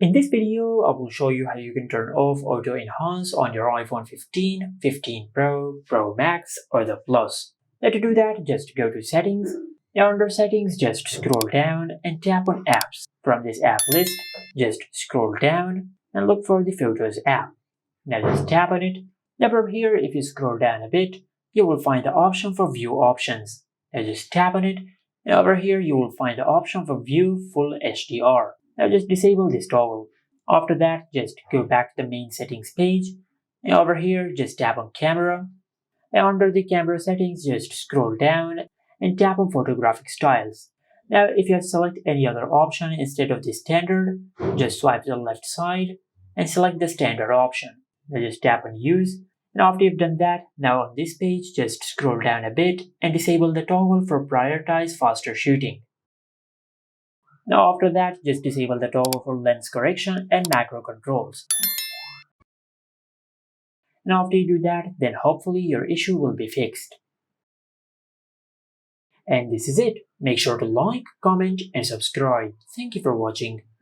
In this video, I will show you how you can turn off Auto Enhance on your iPhone 15, 15 Pro, Pro Max, or the Plus. Now to do that, just go to Settings. Now under Settings, just scroll down and tap on Apps. From this app list, just scroll down and look for the Photos app. Now just tap on it. Now from here, if you scroll down a bit, you will find the option for View Options. Now just tap on it. And over here, you will find the option for View Full HDR. Now just disable this toggle. After that, just go back to the main settings page. And over here, just tap on Camera. And under the camera settings, just scroll down and tap on Photographic Styles. Now, if you select any other option instead of the standard, just swipe to the left side and select the standard option. Now just tap on Use. And after you've done that, now on this page, just scroll down a bit and disable the toggle for Prioritize Faster Shooting. Now after that, just disable the toggle for lens correction and macro controls. And after you do that, then hopefully your issue will be fixed. And this is it. Make sure to like, comment, and subscribe. Thank you for watching.